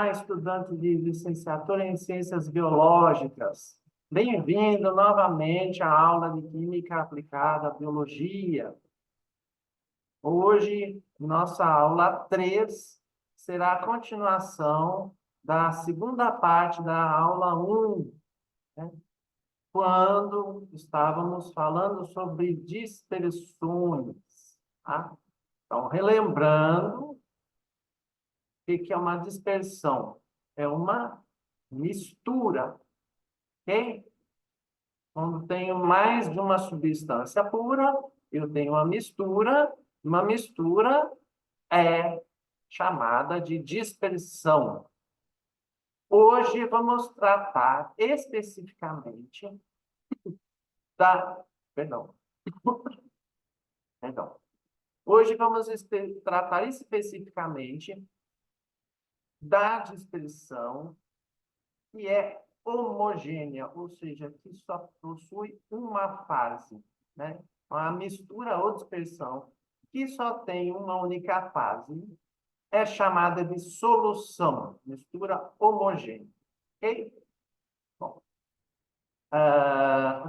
Olá, estudante de licenciatura em Ciências Biológicas. Bem-vindo novamente à aula de Química Aplicada à Biologia. Hoje, nossa aula 3 será a continuação da segunda parte da aula 1, né? Quando estávamos falando sobre dispersões, tá? Então, relembrando, o que é uma dispersão? É uma mistura, ok? Quando tenho mais de uma substância pura, eu tenho uma mistura é chamada de dispersão. Hoje vamos tratar especificamente da... Perdão. Perdão. Hoje vamos tratar especificamente da dispersão que é homogênea, ou seja, que só possui uma fase, né? Uma mistura ou dispersão que só tem uma única fase é chamada de solução, mistura homogênea, ok? Bom,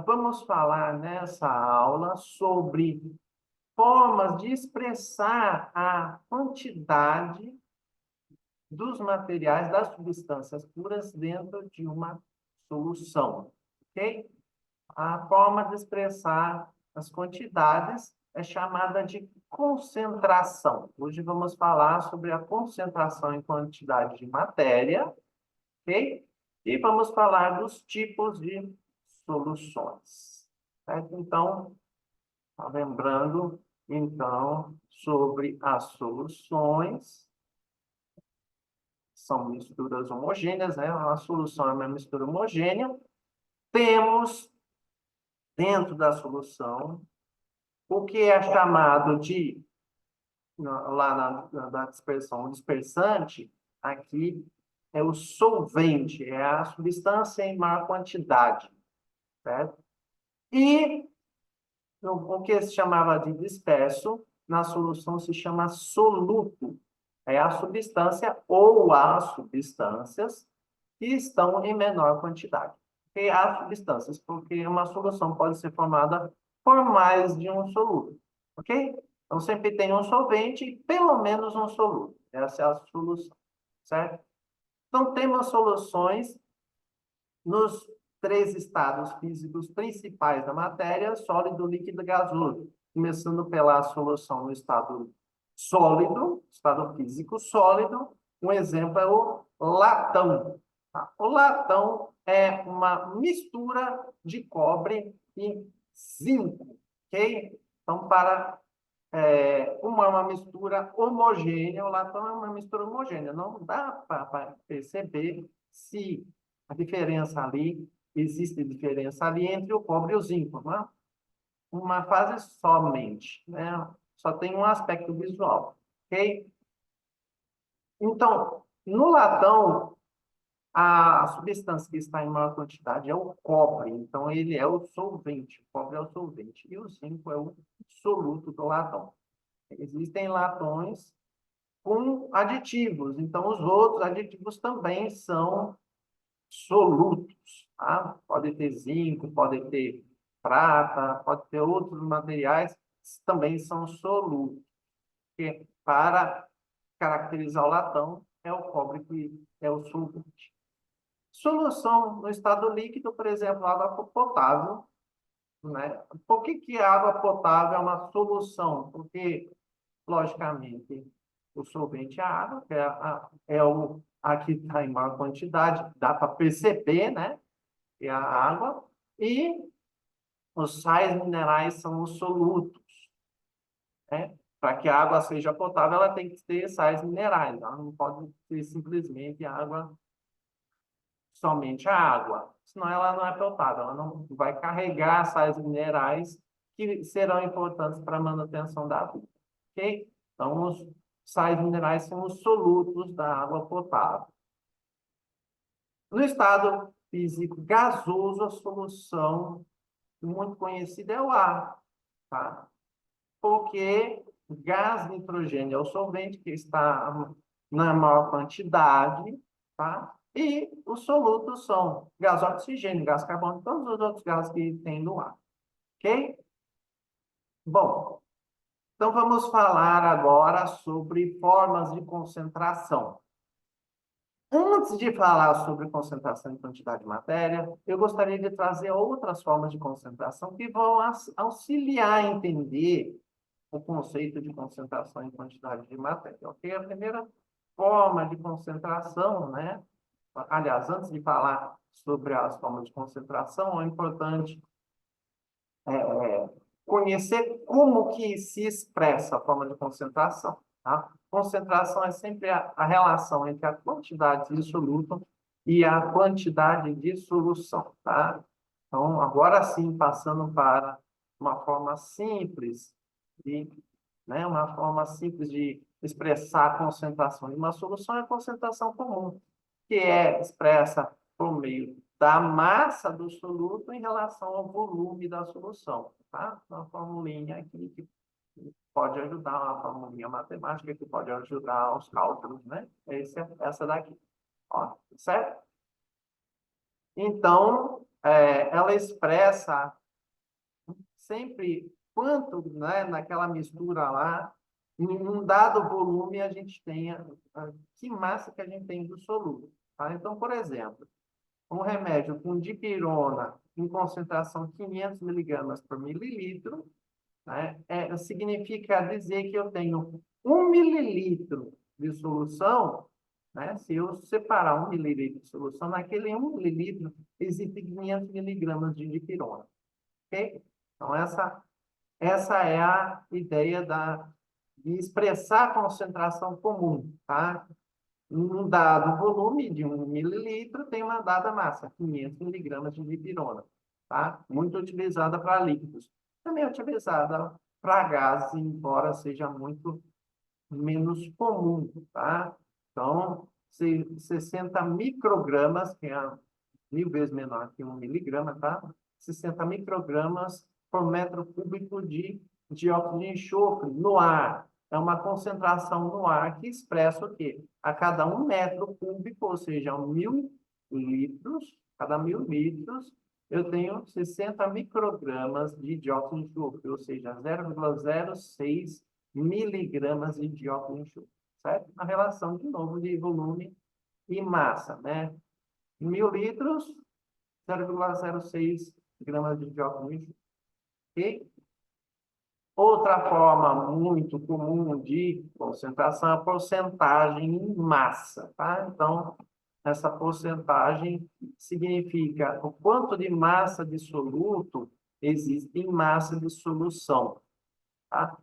vamos falar nessa aula sobre formas de expressar a quantidade dos materiais, das substâncias puras dentro de uma solução, ok? A forma de expressar as quantidades é chamada de concentração. Hoje vamos falar sobre a concentração em quantidade de matéria, ok? E vamos falar dos tipos de soluções, certo? Então, lembrando, então, sobre as soluções, são misturas homogêneas, né? A solução é uma mistura homogênea. Temos, dentro da solução, o que é chamado de, lá na dispersão, o dispersante, aqui é o solvente, é a substância em maior quantidade, certo? E o que se chamava de disperso, na solução se chama soluto. É a substância ou as substâncias que estão em menor quantidade. E há substâncias, porque uma solução pode ser formada por mais de um soluto, ok? Então, sempre tem um solvente e pelo menos um soluto. Essa é a solução, certo? Então, temos soluções nos três estados físicos principais da matéria: sólido, líquido e gasoso. Começando pela solução no estado sólido, estado físico sólido. Um exemplo é o latão. Tá? O latão é uma mistura de cobre e zinco, ok? Então, uma mistura homogênea, o latão é uma mistura homogênea. Não dá para perceber se a diferença ali, existe diferença ali entre o cobre e o zinco, né? Uma fase somente, né? Só tem um aspecto visual, ok? Então, no latão, a substância que está em maior quantidade é o cobre, então ele é o solvente, o cobre é o solvente, e o zinco é o soluto do latão. Existem latões com aditivos, então os outros aditivos também são solutos, tá? Pode ter zinco, pode ter prata, pode ter outros materiais que também são solutos, porque para caracterizar o latão é o cobre que é o solvente. Solução no estado líquido, por exemplo, água potável, né? Por que a água potável é uma solução? Porque, logicamente, o solvente é a água, que a que está em maior quantidade, dá para perceber, né? É a água, e os sais minerais são os solutos, né? Para que a água seja potável, ela tem que ter sais minerais, ela não pode ser simplesmente água, somente a água, senão ela não é potável, ela não vai carregar sais minerais que serão importantes para a manutenção da vida, ok? Então, os sais minerais são os solutos da água potável. No estado físico gasoso, a solução muito conhecida é o ar, tá? Porque o gás nitrogênio é o solvente que está na maior quantidade, tá? E os solutos são gás oxigênio, gás carbônico, todos os outros gases que tem no ar, ok? Bom, então vamos falar agora sobre formas de concentração. Antes de falar sobre concentração em quantidade de matéria, eu gostaria de trazer outras formas de concentração que vão auxiliar a entender o conceito de concentração em quantidade de matéria, ok? A primeira forma de concentração, né? Aliás, antes de falar sobre as formas de concentração, é importante conhecer como que se expressa a forma de concentração, tá? Concentração é sempre a relação entre a quantidade de soluto e a quantidade de solução, tá? Então, agora sim, passando para uma forma simples de, né, uma forma simples de expressar a concentração de uma solução é a concentração comum, que é expressa por meio da massa do soluto em relação ao volume da solução, tá? Uma formulinha aqui que pode ajudar, uma formulinha matemática que pode ajudar aos cálculos, né? Essa daqui, ó, certo? Então, ela expressa sempre quanto, né, naquela mistura lá, em um dado volume, a gente tenha, que massa que a gente tem do soluto, tá? Então, por exemplo, um remédio com dipirona em concentração 500 miligramas por mililitro, né, significa dizer que eu tenho 1 mililitro de solução, né, se eu separar 1 mililitro de solução, naquele 1 mililitro existe 500 miligramas de dipirona, ok? Então, essa é a ideia de expressar a concentração comum, tá? Um dado volume de 1 mililitro tem uma dada massa, 500 miligramas de dipirona, tá? Muito utilizada para líquidos. Também é utilizada para gases, embora seja muito menos comum, tá? Então, 60 microgramas, que é 1000 vezes menor que 1 miligrama, tá? 60 microgramas por metro cúbico de dióxido de enxofre no ar. É uma concentração no ar que expressa o quê? A cada 1 metro cúbico, ou seja, 1000 litros, cada 1000 litros, eu tenho 60 microgramas de dióxido de enxofre, ou seja, 0,06 miligramas de dióxido de enxofre, certo? A relação, de novo, de volume e massa, né? 1000 litros, 0,06 gramas de dióxido de enxofre. Ok? Outra forma muito comum de concentração é a porcentagem em massa, tá? Então, essa porcentagem significa o quanto de massa de soluto existe em massa de solução, tá?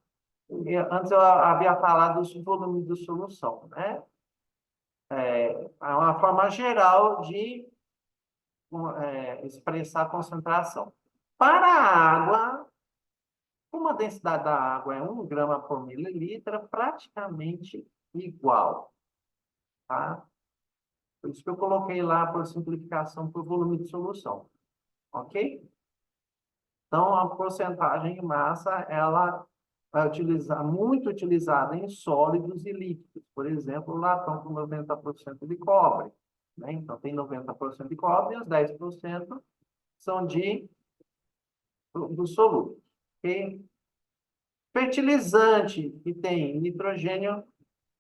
Antes eu havia falado dos volumes de solução, né? É uma forma geral de expressar a concentração. Para a água, como a densidade da água é 1 grama por mililitro, é praticamente igual, tá? Por isso que eu coloquei lá por simplificação por volume de solução, ok? Então, a porcentagem em massa, ela vai utilizar, muito utilizada em sólidos e líquidos. Por exemplo, o latão com 90% de cobre, né? Então, tem 90% de cobre e os 10% são do soluto, ok? Fertilizante, que tem nitrogênio,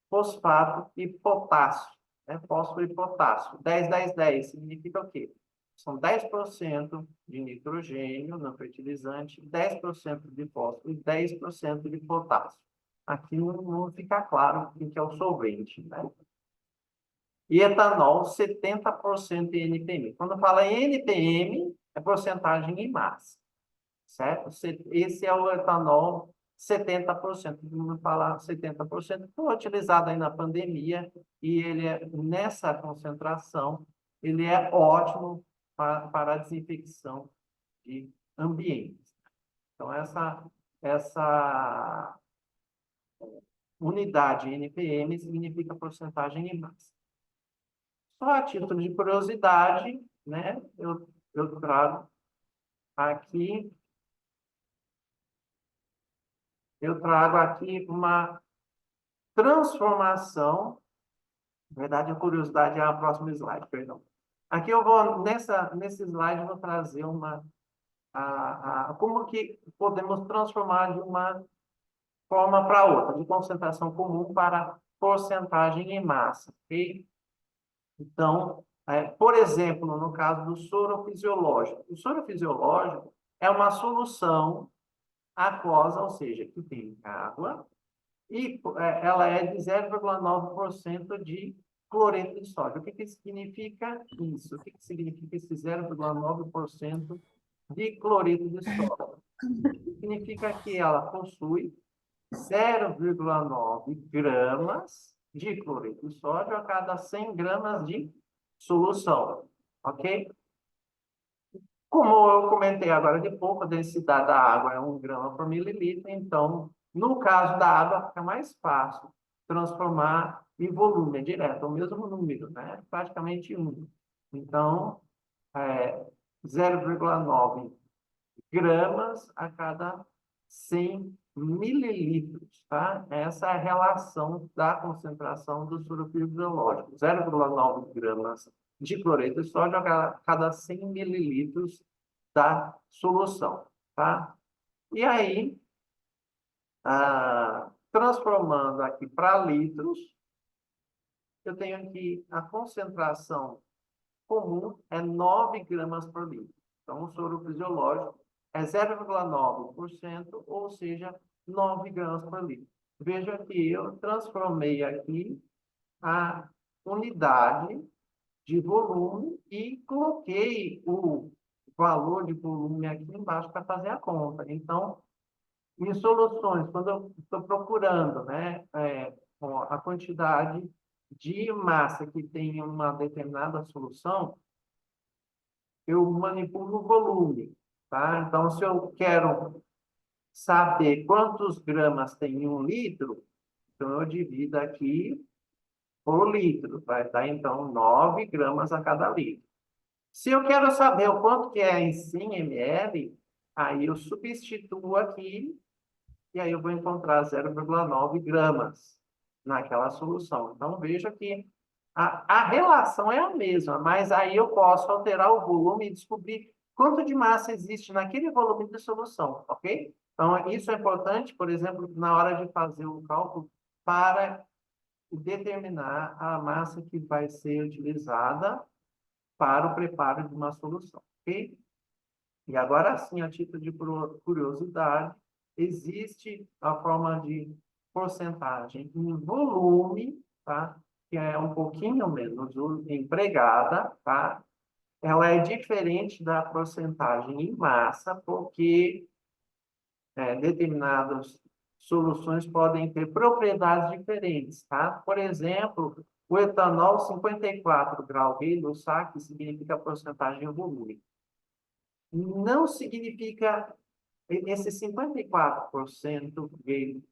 fosfato e potássio, né? Fósforo e potássio. 10, 10, 10 significa o quê? São 10% de nitrogênio no fertilizante, 10% de fósforo e 10% de potássio. Aqui não fica claro o que é o solvente, né? E etanol, 70% em NPM. Quando fala em NPM, é porcentagem em massa, certo? Esse é o etanol 70%. Vamos falar 70%, foi utilizado aí na pandemia e ele nessa concentração, ele é ótimo para a desinfecção de ambientes. Então, essa unidade NPM significa porcentagem em massa. Só a título de curiosidade, né, eu trago aqui uma transformação Na verdade, a curiosidade é a próxima slide, perdão. Aqui eu vou, nesse slide, eu vou trazer como que podemos transformar de uma forma para outra, de concentração comum para porcentagem em massa, ok? Então, por exemplo, no caso do soro fisiológico. O soro fisiológico é uma solução aquosa, ou seja, que tem água, e ela é de 0,9% de cloreto de sódio. O que que significa isso? O que que significa esse 0,9% de cloreto de sódio? Significa que ela possui 0,9 gramas de cloreto de sódio a cada 100 gramas de solução, ok? Como eu comentei agora de pouco, a densidade da água é 1 grama por mililitro, então, no caso da água, fica mais fácil transformar em volume, é direto, é o mesmo número, né? Praticamente 1. Então, é 0,9 gramas a cada 100 mililitros, tá? Essa é a relação da concentração do soro fisiológico. 0,9 gramas de cloreto de sódio a cada 100 mililitros da solução, tá? E aí, transformando aqui para litros, eu tenho aqui a concentração comum é 9 gramas por litro. Então, o soro fisiológico é 0,9%, ou seja, 9 gramas por litro. Veja que eu transformei aqui a unidade de volume e coloquei o valor de volume aqui embaixo para fazer a conta. Então, em soluções, quando eu estou procurando, né, a quantidade de massa que tem em uma determinada solução, eu manipulo o volume, tá? Então, se eu quero saber quantos gramas tem em 1 litro, então eu divido aqui por litro, vai dar, então, 9 gramas a cada litro. Se eu quero saber o quanto que é em 100 ml, aí eu substituo aqui e aí eu vou encontrar 0,9 gramas naquela solução. Então, veja que a relação é a mesma, mas aí eu posso alterar o volume e descobrir quanto de massa existe naquele volume de solução, ok? Então, isso é importante, por exemplo, na hora de fazer o cálculo para determinar a massa que vai ser utilizada para o preparo de uma solução, ok? E agora sim, a título de curiosidade, existe a forma de porcentagem em volume, tá? Que é um pouquinho menos empregada, tá? Ela é diferente da porcentagem em massa, porque determinadas soluções podem ter propriedades diferentes, tá? Por exemplo, o etanol 54 graus Rey-Lussac significa porcentagem em volume. Não significa esse 54% de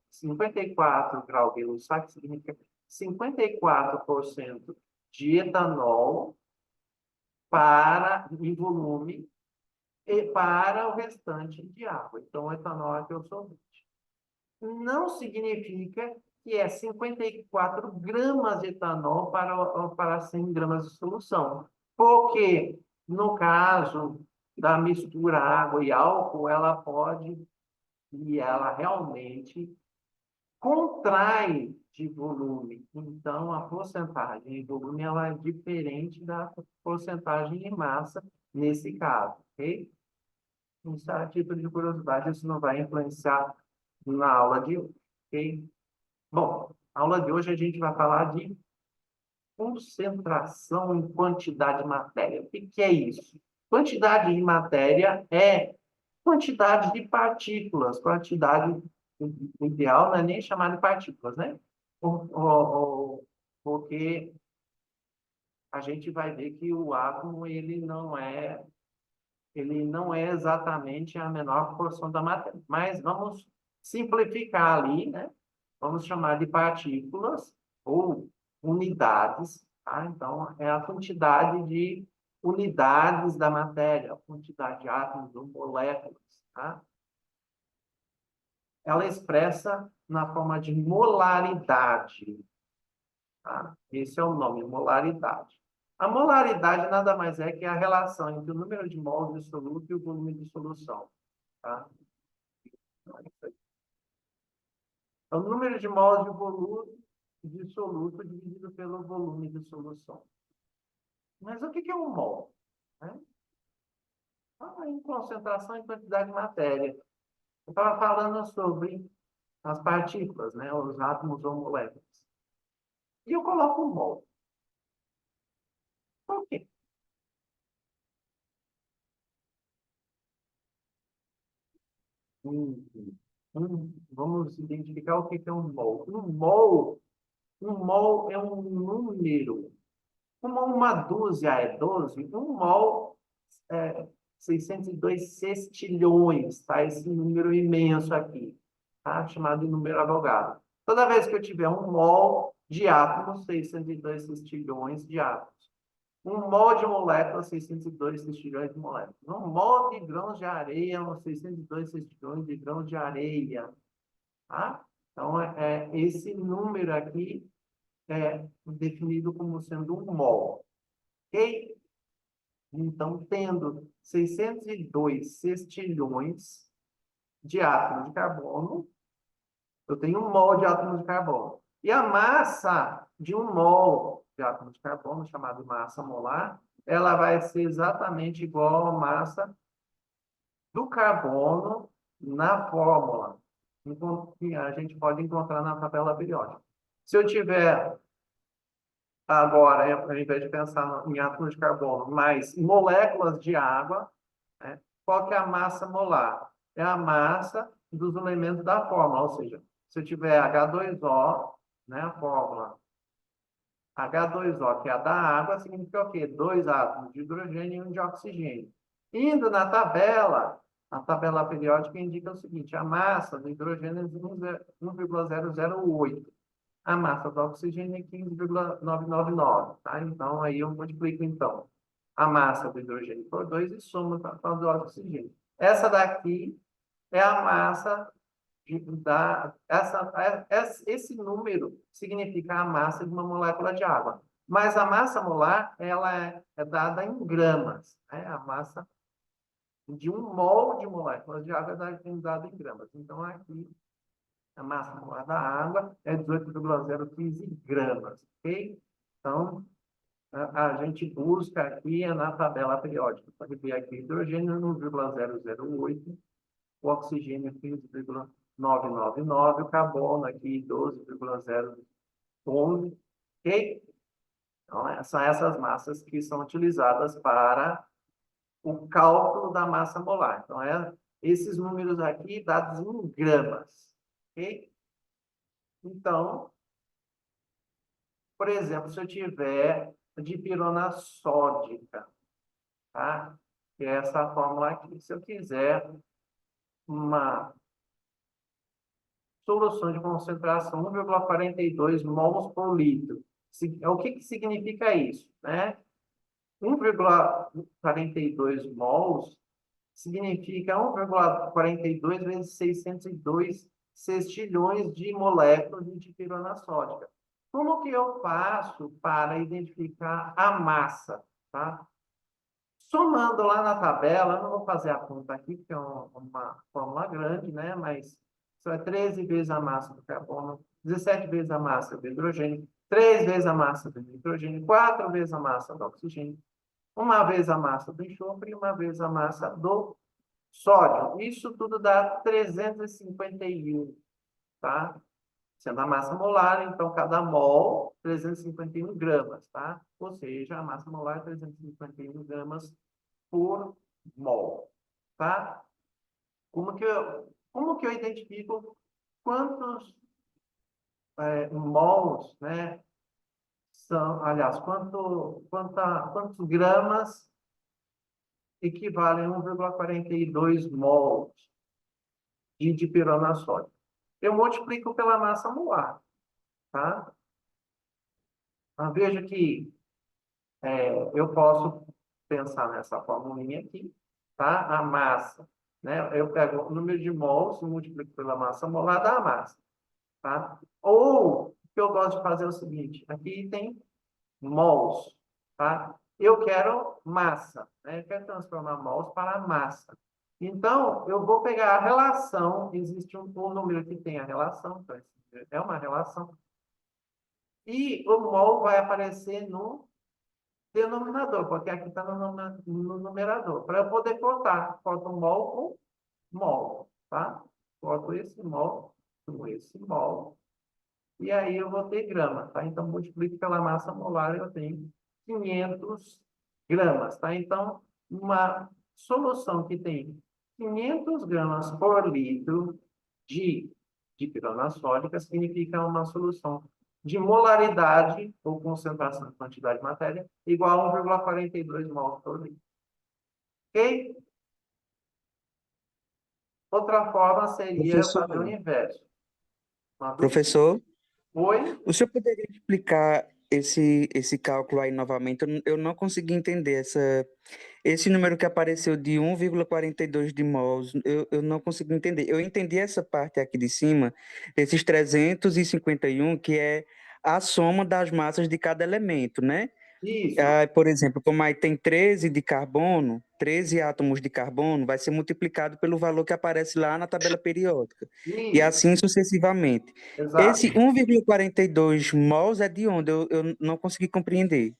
54 graus de Lussac significa 54% de etanol em volume e para o restante de água. Então, o etanol é o solvente. Não significa que é 54 gramas de etanol para 100 gramas de solução. Porque, no caso da mistura água e álcool, ela pode, e ela realmente contrai de volume. Então, a porcentagem em volume ela é diferente da porcentagem em massa nesse caso, ok? Isso é a título de curiosidade, isso não vai influenciar na aula de hoje, ok? Bom, na aula de hoje a gente vai falar de concentração em quantidade de matéria. O que que é isso? Quantidade de matéria é quantidade de partículas, quantidade o ideal não é nem chamar de partículas, né? Porque a gente vai ver que o átomo ele não é exatamente a menor porção da matéria. Mas vamos simplificar ali, né? Vamos chamar de partículas ou unidades, tá? Então, é a quantidade de unidades da matéria, a quantidade de átomos ou moléculas, tá? Ela é expressa na forma de molaridade. Tá? Esse é o nome, molaridade. A molaridade nada mais é que a relação entre o número de mols de soluto e o volume de solução. Tá? É o número de mols de volume de soluto dividido pelo volume de solução. Mas o que é um mol? Né? Em concentração e quantidade de matéria. Eu estava falando sobre as partículas, né? Os átomos ou moléculas. E eu coloco um mol. Por quê? Hum, vamos identificar o que é um mol. Um mol é um número. Como uma dúzia é 12, um mol é 602 sextilhões, tá? Esse número imenso aqui, tá? Chamado de número Avogadro. Toda vez que eu tiver um mol de átomos, 602 sextilhões de átomos. Um mol de molécula, 602 sextilhões de moléculas. Um mol de grãos de areia, 602 sextilhões de grãos de areia, tá? Então, esse número aqui é definido como sendo um mol. Ok? Então, tendo 602 sextilhões de átomos de carbono, eu tenho um mol de átomos de carbono. E a massa de um mol de átomos de carbono, chamada massa molar, ela vai ser exatamente igual à massa do carbono na fórmula, que a gente pode encontrar na tabela periódica. Se eu tiver agora, ao invés de pensar em átomos de carbono, mais moléculas de água, né? Qual que é a massa molar? É a massa dos elementos da fórmula, ou seja, se eu tiver H2O, né, a fórmula H2O, que é a da água, significa o quê? Dois átomos de hidrogênio e um de oxigênio. Indo na tabela, a tabela periódica indica o seguinte: a massa do hidrogênio é 1,008. A massa do oxigênio é 15,999, tá? Então, aí eu multiplico, então, a massa do hidrogênio por 2 e somo a do oxigênio. Essa daqui é a massa esse número significa a massa de uma molécula de água. Mas a massa molar, ela é dada em gramas, né? A massa de um mol de moléculas de água é dada em gramas. Então, aqui, a massa molar da água é 18,015 gramas, ok? Então, a gente busca aqui na tabela periódica. Pode ver aqui hidrogênio 1,008, o oxigênio 15,999, o carbono aqui 12,011, ok? Então, são essas massas que são utilizadas para o cálculo da massa molar. Então, esses números aqui dados em gramas, ok? Então, por exemplo, se eu tiver dipirona sódica, tá? Que é essa fórmula aqui. Se eu quiser uma solução de concentração 1,42 mols por litro. O que significa isso, né? 1,42 mols significa 1,42 vezes 602 sextilhões de moléculas de dipirona sódica. Como que eu faço para identificar a massa, tá? Somando lá na tabela, eu não vou fazer a conta aqui, porque é uma fórmula grande, né? Mas isso é 13 vezes a massa do carbono, 17 vezes a massa do hidrogênio, 3 vezes a massa do nitrogênio, 4 vezes a massa do oxigênio, uma vez a massa do enxofre e uma vez a massa do sódio. Isso tudo dá 351, tá? Sendo a massa molar, então cada mol, 351 gramas, tá? Ou seja, a massa molar é 351 gramas por mol, tá? Como que eu identifico quantos mols, né, são, aliás, quantos gramas equivalem a 1,42 mols de dipirona sódica? Eu multiplico pela massa molar, tá? Então, veja que eu posso pensar nessa formulinha aqui, tá? A massa, né? Eu pego o número de mols e multiplico pela massa molar da massa, tá? Ou, o que que eu gosto de fazer é o seguinte, aqui tem mols, tá? Eu quero massa, né? Eu quero transformar mols para massa. Então, eu vou pegar a relação, existe um número que tem a relação, então, é uma relação, e o mol vai aparecer no denominador, porque aqui está no numerador. Para eu poder cortar, corto mol com mol, tá? Corto esse mol com esse mol, e aí eu vou ter grama, tá? Então, multiplico pela massa molar, eu tenho 500 gramas, tá? Então, uma solução que tem 500 gramas por litro de dipirona sódica significa uma solução de molaridade ou concentração de quantidade de matéria igual a 1,42 mols por litro. Ok? Outra forma seria Professor, fazer o inverso. Uma dúvida? professor, Oi? o senhor poderia explicar esse cálculo aí novamente? Eu não consegui entender esse número que apareceu de 1,42 de mols. Eu não consegui entender. Eu entendi essa parte aqui de cima, esses 351, que é a soma das massas de cada elemento, né? Isso, Ah, por exemplo, como aí tem 13 de carbono, 13 átomos de carbono, vai ser multiplicado pelo valor que aparece lá na tabela periódica. E isso, assim sucessivamente. Esse exato. 1,42 mols é de onde? Eu não consegui compreender.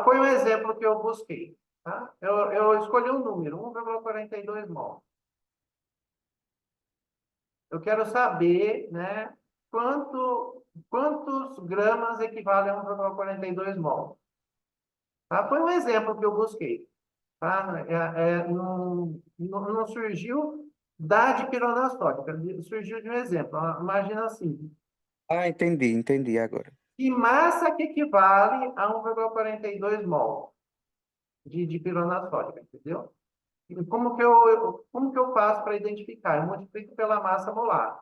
Foi um exemplo que eu busquei. Tá? Eu escolhi um número, 1,42 mol. Eu quero saber, né, quantos gramas equivale a 1,42 mol. Tá? Foi um exemplo que eu busquei. Tá? Não surgiu da dipirona sódica, surgiu de um exemplo. Imagina assim, Ah, entendi agora. que massa que equivale a 1,42 mol de dipirona sódica, entendeu? Como que eu faço para identificar? Eu multiplico pela massa molar,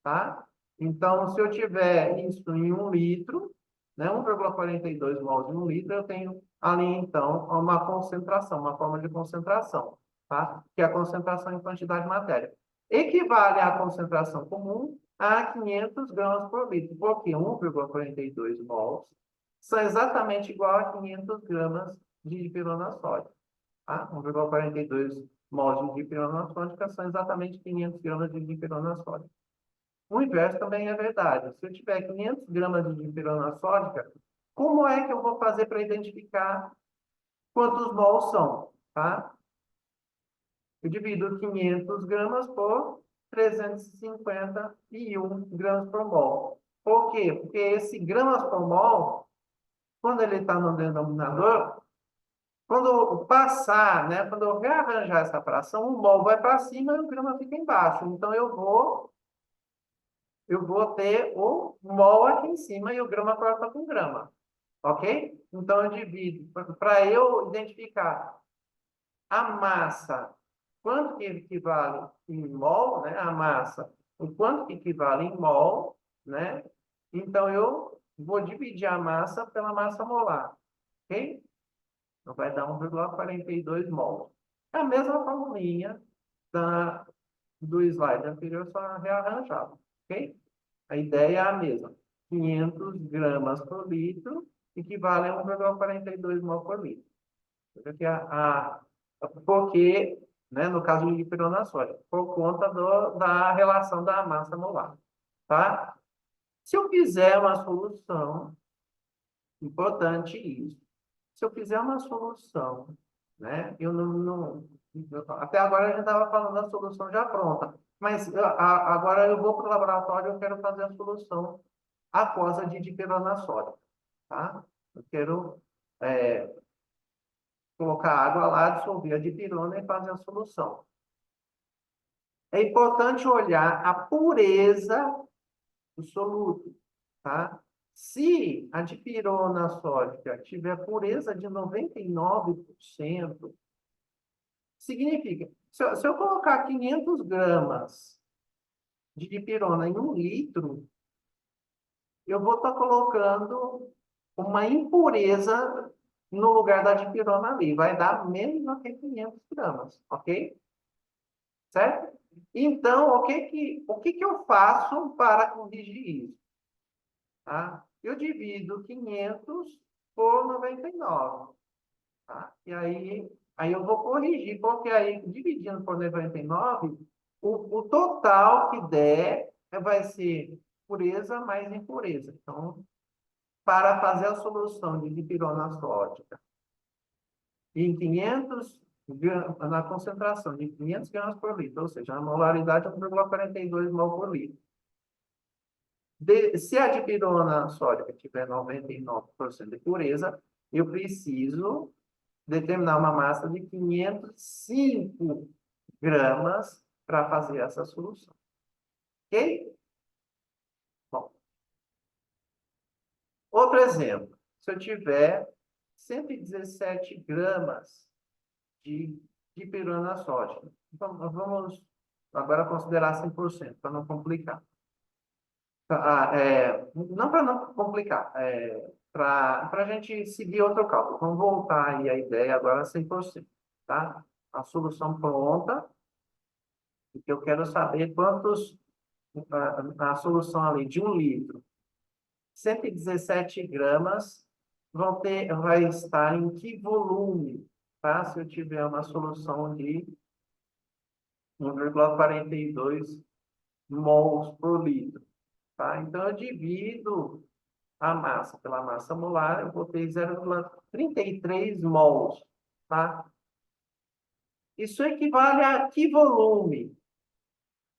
tá? Então, se eu tiver isso em 1 litro, né, 1,42 mols em 1 litro, eu tenho ali, então, uma concentração, uma forma de concentração, tá? Que é a concentração em quantidade de matéria. Equivale à concentração comum a 500 gramas por litro, porque 1,42 mols são exatamente igual a 500 gramas de dipirona sódica. Tá? 1,42 mols de dipirona sódica são exatamente 500 gramas de dipirona sódica. O inverso também é verdade. Se eu tiver 500 gramas de dipirona sódica, como é que eu vou fazer para identificar quantos mols são? Tá? Eu divido 500 gramas por 351 gramas por mol. Por quê? Porque esse gramas por mol, quando ele está no denominador, quando passar, né, quando eu rearranjar essa fração, o mol vai para cima e o grama fica embaixo. Então, eu vou ter o mol aqui em cima e o grama corta com grama. Ok? Então, eu divido. Para eu identificar a massa, quanto que equivale em mol, né, a massa, o quanto que equivale em mol, né? Então, eu vou dividir a massa pela massa molar. Ok? Então, vai dar 1,42 mols. É a mesma formulinha do slide anterior, só rearranjado. Ok? A ideia é a mesma. 500 gramas por litro equivale a 1,42 mol por litro. Porque, porque, né, no caso de pirona sódica, por conta da relação da massa molar. Tá? Se eu fizer uma solução, importante isso. Se eu fizer uma solução, né? Até agora a gente estava falando da solução já pronta, mas agora eu vou para o laboratório e eu quero fazer a solução aquosa de dipirona sódica, tá? Eu quero colocar água lá, dissolver a dipirona e fazer a solução. É importante olhar a pureza do soluto, tá? Se a dipirona sódica tiver pureza de 99%, significa, se eu colocar 500 gramas de dipirona em 1 litro, eu vou estar colocando uma impureza no lugar da dipirona ali. Vai dar menos do que 500 gramas, ok? Certo? Então, o que que eu faço para corrigir isso? tá? Eu divido 500 por 99, tá? E aí eu vou corrigir, porque aí, dividindo por 99, o total que der vai ser pureza mais impureza. Então, para fazer a solução de dipirona sódica em 500 na concentração de 500 gramas por litro, ou seja, a molaridade é 1,42 mol por litro. Se a dipirona sódica tiver 99% de pureza, eu preciso determinar uma massa de 505 gramas para fazer essa solução. Ok? Bom, outro exemplo. Se eu tiver 117 gramas de dipirona sódica, vamos agora considerar 100%, para não complicar. Não para não complicar, para a gente seguir outro cálculo. Vamos voltar aí a ideia agora 100%, tá? A solução pronta, que eu quero saber quantos, a solução ali de 1 litro, 117 gramas, vai estar em que volume, tá? Se eu tiver uma solução de 1,42 mols por litro, tá? Então, eu divido a massa pela massa molar, eu botei 0,33 mols, tá? Isso equivale a que volume?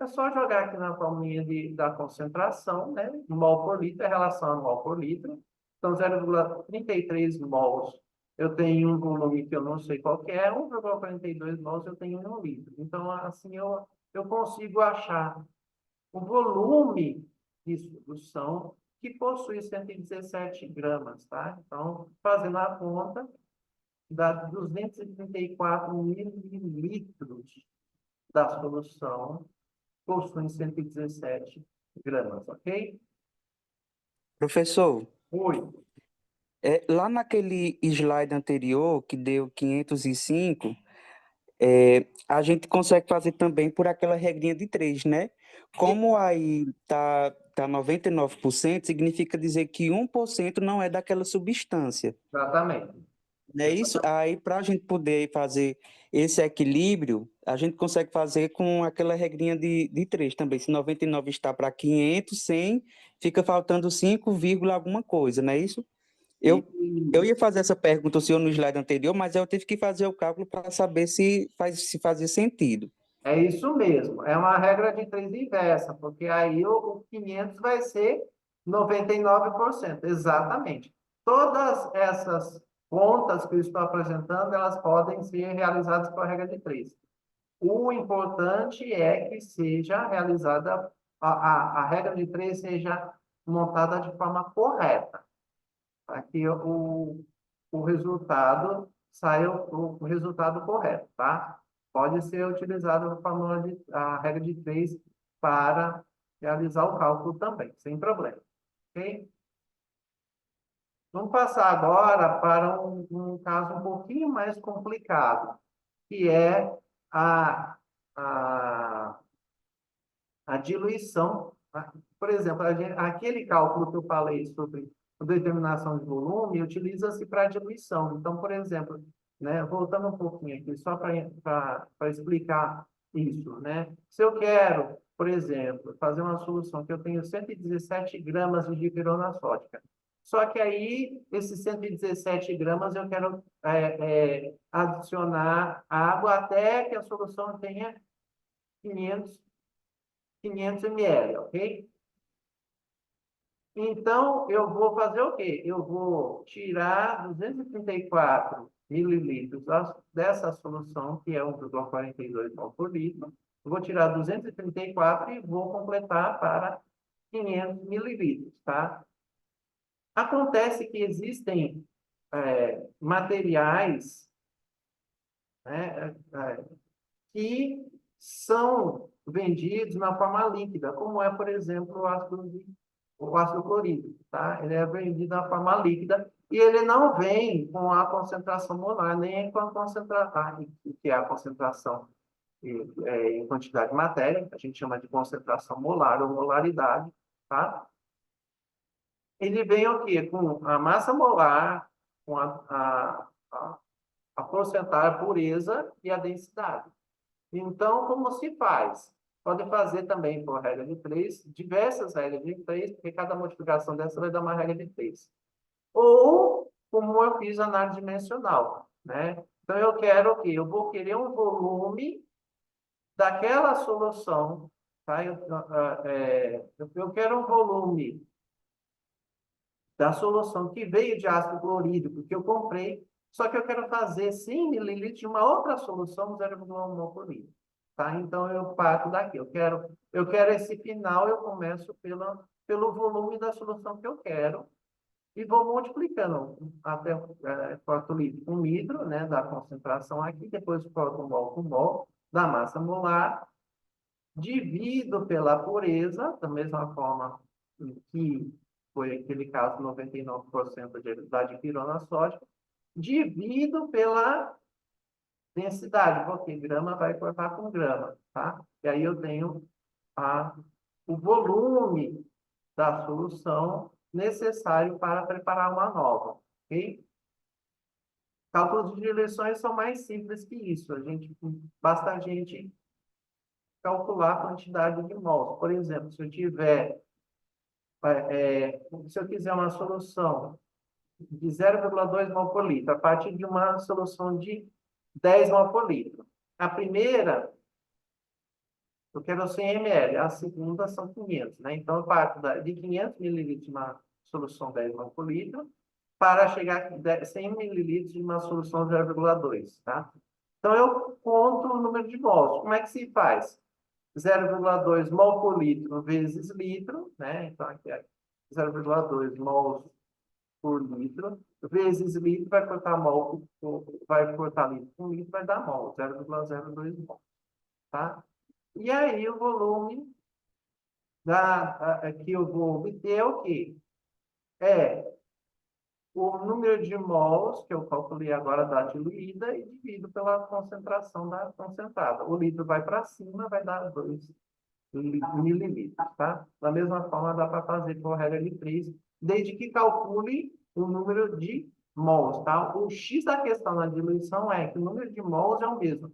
É só jogar aqui na formulinha da concentração, né? Mol por litro é relação a mol por litro. Então, 0,33 mols, eu tenho um volume que eu não sei qual que é, 1,42 mols eu tenho em 1 litro. Então, assim, eu consigo achar o volume de solução que possui 117 gramas, tá? Então, fazendo a conta, dá 234 mililitros da solução, possuem 117 gramas, ok? Professor, Oi, lá naquele slide anterior, que deu 505, a gente consegue fazer também por aquela regrinha de 3, né? Como aí tá 99%, significa dizer que 1% não é daquela substância. exatamente. Não é isso? Aí, para a gente poder fazer esse equilíbrio, a gente consegue fazer com aquela regrinha de 3 também. Se 99 está para 500, 100, fica faltando 5, alguma coisa, não é isso? E Eu ia fazer essa pergunta ao senhor no slide anterior, mas eu tive que fazer o cálculo para saber se fazia sentido. é isso mesmo, é uma regra de 3 inversa, porque aí o 500 vai ser 99%, exatamente. Todas essas contas que eu estou apresentando, elas podem ser realizadas com a regra de 3. O importante é que seja realizada, a regra de 3 seja montada de forma correta, para que o resultado saia o resultado correto, tá? Pode ser utilizada a regra de 3 para realizar o cálculo também, sem problema, ok? Vamos passar agora para um caso um pouquinho mais complicado, que é a, a a diluição. Por exemplo, aquele cálculo que eu falei sobre a determinação de volume utiliza-se para diluição. Então, por exemplo, né, voltando um pouquinho aqui, só para explicar isso, né? Se eu quero, por exemplo, fazer uma solução que eu tenho 117 gramas de dipirona sódica, só que aí, esses 117 gramas, eu quero adicionar água até que a solução tenha 500 ml, ok? Então, eu vou fazer o quê? Eu vou tirar 234 mililitros dessa solução, que é 1,42 mol por litro. Eu vou tirar 234 e vou completar para 500 mililitros, tá? Acontece que existem materiais, né, que são vendidos na forma líquida, como é, por exemplo, o ácido clorídrico, tá? Ele é vendido na forma líquida e ele não vem com a concentração molar, nem com a concentração, que é a concentração em quantidade de matéria, a gente chama de concentração molar ou molaridade, tá? Ele vem o quê? Com a massa molar, com a porcentagem, a pureza e a densidade. Então, como se faz? Pode fazer também por regra de três, diversas regras de três, porque cada multiplicação dessa vai dar uma regra de três. Ou, como eu fiz análise dimensional, né? Então, eu quero o quê? Eu vou querer um volume daquela solução, tá? Eu quero um volume da solução que veio de ácido clorídrico, que eu comprei, só que eu quero fazer 100 mililitros de uma outra solução, 0,1 mol por litro. Tá? Então, eu parto daqui. Eu quero esse final, eu começo pelo volume da solução que eu quero e vou multiplicando até corto litro com litro, né, da concentração aqui, depois corto mol com mol, da massa molar, divido pela pureza, da mesma forma que foi aquele caso, 99% da dipirona sódica, divido pela densidade, porque grama vai cortar com grama, tá? E aí eu tenho o volume da solução necessário para preparar uma nova, ok? Cálculos de diluições são mais simples que isso. Basta a gente calcular a quantidade de mols. Por exemplo, se eu quiser uma solução de 0,2 mol por litro, a partir de uma solução de 10 mol por litro. A primeira, eu quero 100 ml, a segunda são 500, né? Então, eu parto de 500 mililitros de uma solução 10 mol por litro, para chegar a 100 mililitros de uma solução 0,2, tá? Então, eu conto o número de mols. Como é que se faz? 0,2 mol por litro vezes litro, né? Então, aqui é 0,2 mols por litro, vezes litro, vai cortar litro com litro, vai dar mol, 0,02 mol, tá? E aí, o volume que eu vou obter é o quê? É o número de mols, que eu calculei agora da diluída, e divido pela concentração da concentrada. O litro vai para cima, vai dar 2 mililitros, tá? Da mesma forma, dá para fazer por regra de 3, desde que calcule o número de mols, tá? O X da questão na diluição é que o número de mols é o mesmo.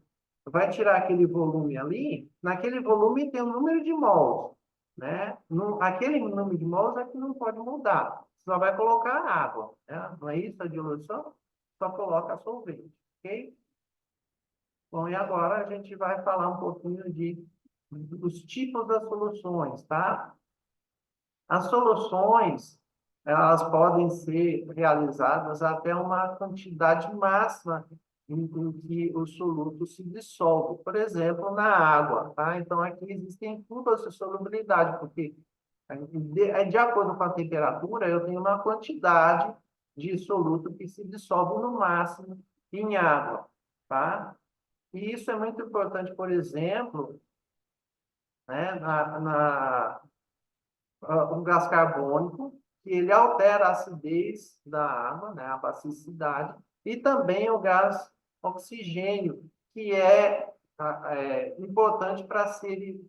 Vai tirar aquele volume ali, naquele volume tem o número de mols, né? Aquele número de mols é que não pode mudar. Você só vai colocar água, né? Não é isso a diluição? Só coloca solvente, ok? Bom, e agora a gente vai falar um pouquinho dos tipos das soluções, tá? As soluções, elas podem ser realizadas até uma quantidade máxima em que o soluto se dissolve, por exemplo, na água, tá? Então, aqui existem curvas de solubilidade, porque de acordo com a temperatura, eu tenho uma quantidade de soluto que se dissolve no máximo em água, tá? E isso é muito importante, por exemplo, né, o gás carbônico, que ele altera a acidez da água, né, a basicidade, e também o gás oxigênio, que é importante para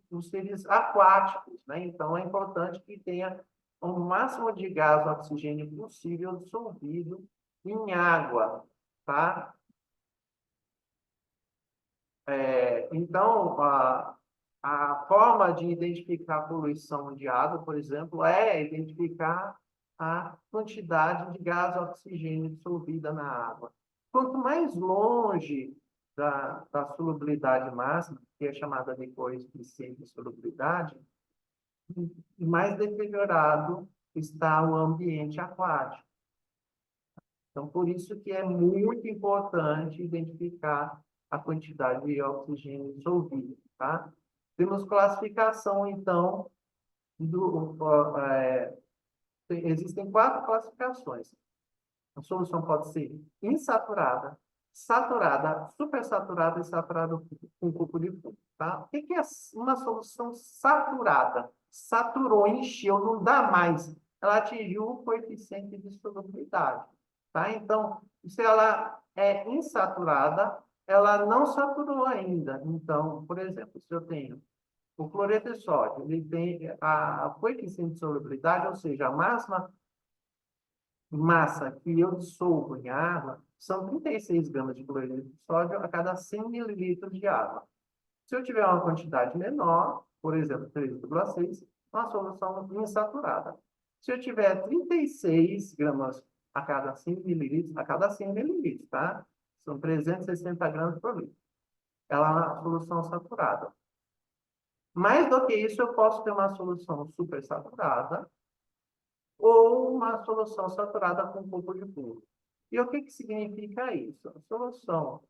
os seres aquáticos, né? Então, é importante que tenha o máximo de gás oxigênio possível dissolvido em água, tá? Então, a forma de identificar a poluição de água, por exemplo, é identificar a quantidade de gás oxigênio dissolvida na água. Quanto mais longe da solubilidade máxima, que é chamada de coeficiente de solubilidade, mais deteriorado está o ambiente aquático. Então, por isso que é muito importante identificar a quantidade de oxigênio dissolvido, tá? Temos classificação, então, existem 4 classificações. A solução pode ser insaturada, saturada, supersaturada e saturada com cupo de fundo, tá? O que é uma solução saturada? Saturou, encheu, não dá mais. Ela atingiu o coeficiente de solubilidade, tá? Então, se ela é insaturada, ela não saturou ainda. Então, por exemplo, se eu tenho o cloreto de sódio, ele tem a coeficiente de solubilidade, ou seja, a máxima massa que eu dissolvo em água são 36 gramas de cloreto de sódio a cada 100 mililitros de água. Se eu tiver uma quantidade menor, por exemplo, 3,6, uma solução insaturada. Se eu tiver 36 gramas a cada 100 mililitros, tá? São 360 gramas por litro. Ela é uma solução saturada. Mais do que isso, eu posso ter uma solução supersaturada ou uma solução saturada com um pouco de fundo. E o que que significa isso? A solução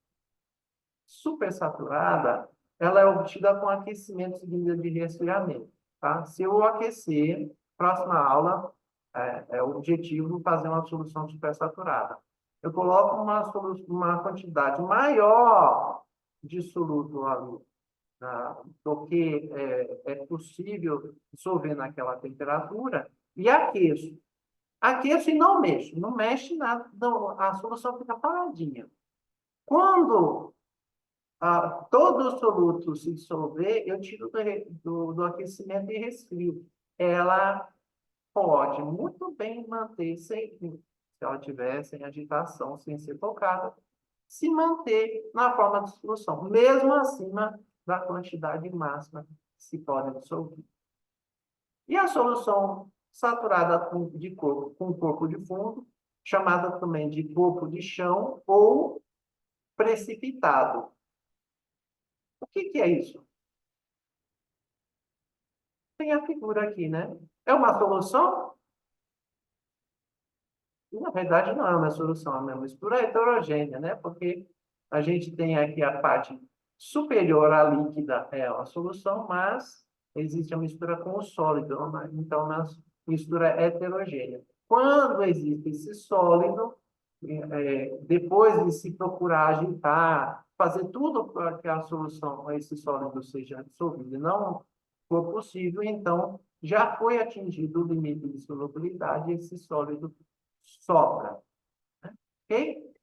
supersaturada, ela é obtida com aquecimento seguido de resfriamento, tá? Se eu aquecer, próxima aula, é o objetivo fazer uma solução supersaturada. Eu coloco uma quantidade maior de soluto ali, do que é possível dissolver naquela temperatura e aqueço. Aqueço e não mexo. Não mexe nada, a solução fica paradinha. Quando todo o soluto se dissolver, eu tiro do aquecimento e resfrio. Ela pode muito bem manter se ela tiver sem agitação, sem ser tocada, se manter na forma de solução, mesmo acima da quantidade máxima que se pode dissolver. E a solução saturada com corpo de fundo, chamada também de corpo de chão ou precipitado. O que é isso? Tem a figura aqui, né? É uma solução? Na verdade, não é uma solução, é uma mistura heterogênea, né? Porque a gente tem aqui a parte superior à líquida, é a solução, mas existe a mistura com o sólido, né? Então, uma mistura heterogênea. Quando existe esse sólido, depois de se procurar agitar, fazer tudo para que a solução, esse sólido seja dissolvido, e não for possível, então já foi atingido o limite de solubilidade e esse sólido sobra. Ok?